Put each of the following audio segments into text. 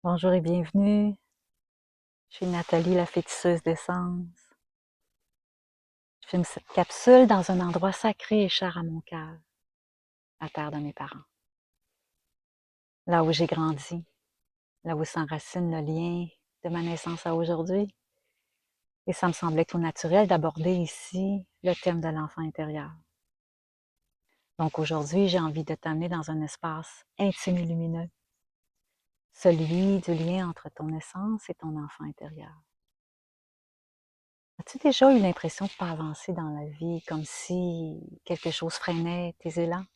Bonjour et bienvenue. Je suis Nathalie, la fétisseuse d'essence. Je filme cette capsule dans un endroit sacré et cher à mon cœur, la terre de mes parents. Là où j'ai grandi, là où s'enracine le lien de ma naissance à aujourd'hui. Et ça me semblait tout naturel d'aborder ici le thème de l'enfant intérieur. Donc aujourd'hui, j'ai envie de t'amener dans un espace intime et lumineux, celui du lien entre ton essence et ton enfant intérieur. As-tu déjà eu l'impression de ne pas avancer dans la vie, comme si quelque chose freinait tes élans?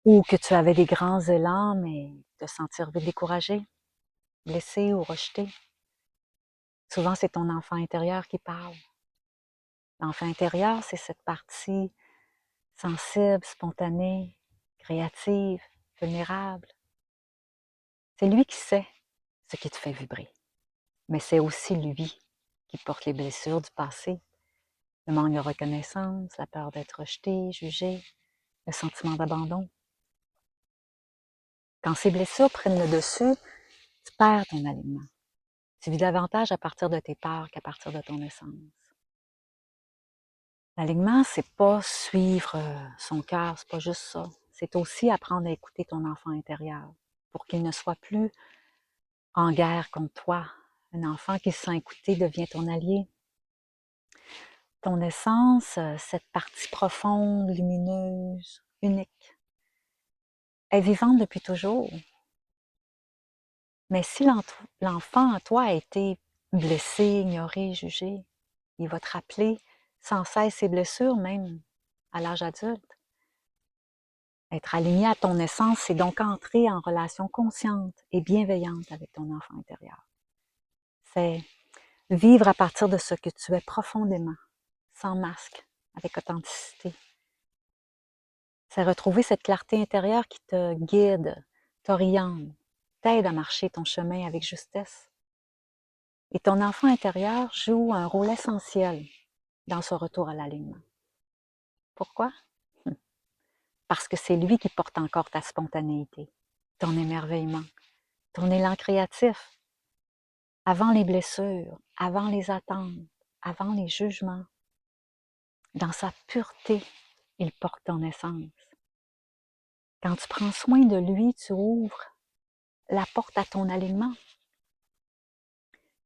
Ou que tu avais des grands élans, mais te sentir vite découragé, blessé ou rejeté? Souvent, c'est ton enfant intérieur qui parle. L'enfant intérieur, c'est cette partie sensible, spontanée, créative, vulnérable. C'est lui qui sait ce qui te fait vibrer. Mais c'est aussi lui qui porte les blessures du passé, le manque de reconnaissance, la peur d'être rejeté, jugé, le sentiment d'abandon. Quand ces blessures prennent le dessus, tu perds ton alignement. Tu vis davantage à partir de tes peurs qu'à partir de ton essence. L'alignement, c'est pas suivre son cœur, c'est pas juste ça. C'est aussi apprendre à écouter ton enfant intérieur pour qu'il ne soit plus en guerre contre toi. Un enfant qui se sent écouté devient ton allié. Ton essence, cette partie profonde, lumineuse, unique, est vivante depuis toujours. Mais si l'enfant en toi a été blessé, ignoré, jugé, il va te rappeler sans cesse ses blessures, même à l'âge adulte. Être aligné à ton essence, c'est donc entrer en relation consciente et bienveillante avec ton enfant intérieur. C'est vivre à partir de ce que tu es profondément, sans masque, avec authenticité. C'est retrouver cette clarté intérieure qui te guide, t'oriente, t'aide à marcher ton chemin avec justesse. Et ton enfant intérieur joue un rôle essentiel dans ce retour à l'alignement. Pourquoi? Parce que c'est lui qui porte encore ta spontanéité, ton émerveillement, ton élan créatif, avant les blessures, avant les attentes, avant les jugements. Dans sa pureté, il porte ton essence. Quand tu prends soin de lui, tu ouvres la porte à ton alignement.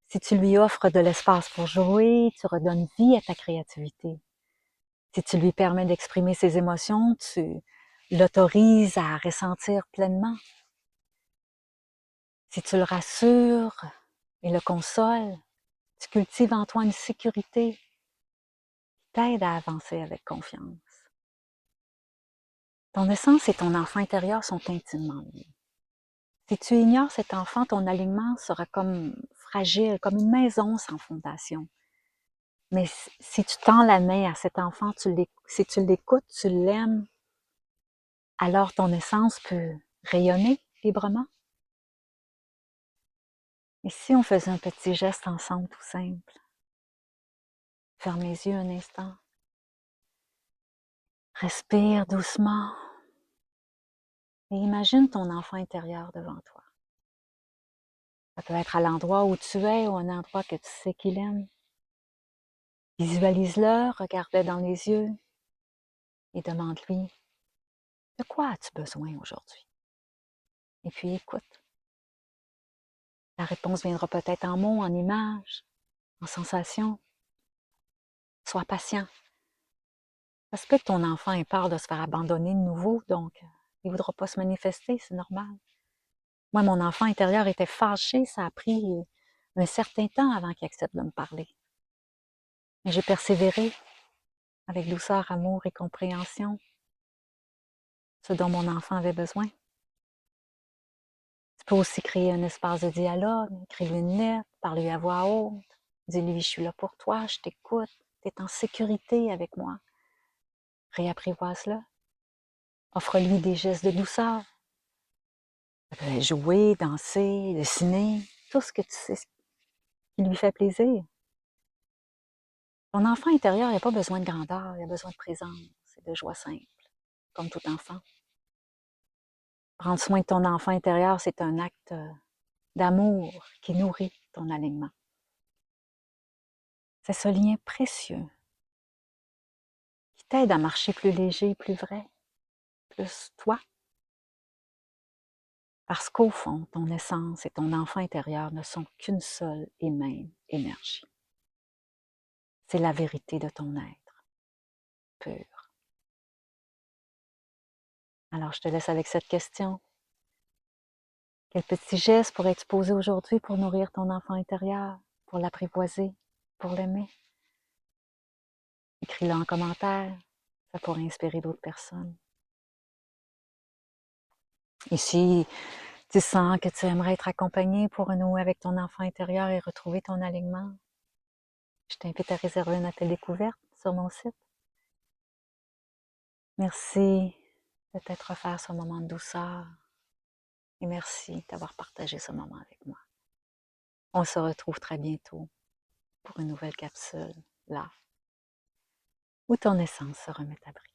Si tu lui offres de l'espace pour jouer, tu redonnes vie à ta créativité. Si tu lui permets d'exprimer ses émotions, tu l'autorises à ressentir pleinement. Si tu le rassures et le consoles, tu cultives en toi une sécurité qui t'aide à avancer avec confiance. Ton essence et ton enfant intérieur sont intimement liés. Si tu ignores cet enfant, ton alignement sera comme fragile, comme une maison sans fondation. Mais si tu tends la main à cet enfant, si tu l'écoutes, tu l'aimes, alors ton essence peut rayonner librement. Et si on faisait un petit geste ensemble tout simple? Ferme les yeux un instant. Respire doucement. Et imagine ton enfant intérieur devant toi. Ça peut être à l'endroit où tu es ou un endroit que tu sais qu'il aime. Visualise-le, regarde-le dans les yeux et demande-lui, de quoi as-tu besoin aujourd'hui? Et puis écoute. La réponse viendra peut-être en mots, en images, en sensations. Sois patient. Ça se peut que ton enfant ait peur de se faire abandonner de nouveau, donc il ne voudra pas se manifester, c'est normal. Moi, mon enfant intérieur était fâché, ça a pris un certain temps avant qu'il accepte de me parler. Mais j'ai persévéré avec douceur, amour et compréhension, ce dont mon enfant avait besoin. Tu peux aussi créer un espace de dialogue, écrire une lettre, parler à voix haute, dis-lui, je suis là pour toi, je t'écoute, tu es en sécurité avec moi. Réapprivoise-le. Offre-lui des gestes de douceur. Jouer, danser, dessiner, tout ce que tu sais qui lui fait plaisir. Ton enfant intérieur n'a pas besoin de grandeur, il a besoin de présence et de joie simple, comme tout enfant. Prendre soin de ton enfant intérieur, c'est un acte d'amour qui nourrit ton alignement. C'est ce lien précieux qui t'aide à marcher plus léger, plus vrai, plus toi. Parce qu'au fond, ton essence et ton enfant intérieur ne sont qu'une seule et même énergie. C'est la vérité de ton être pur. Alors, je te laisse avec cette question. Quel petit geste pourrais-tu poser aujourd'hui pour nourrir ton enfant intérieur, pour l'apprivoiser, pour l'aimer? Écris-le en commentaire, ça pourrait inspirer d'autres personnes. Et si tu sens que tu aimerais être accompagné pour renouer avec ton enfant intérieur et retrouver ton alignement, je t'invite à réserver un appel découverte sur mon site. Merci de t'être offert ce moment de douceur et merci d'avoir partagé ce moment avec moi. On se retrouve très bientôt pour une nouvelle capsule, là où ton essence se remet à briller.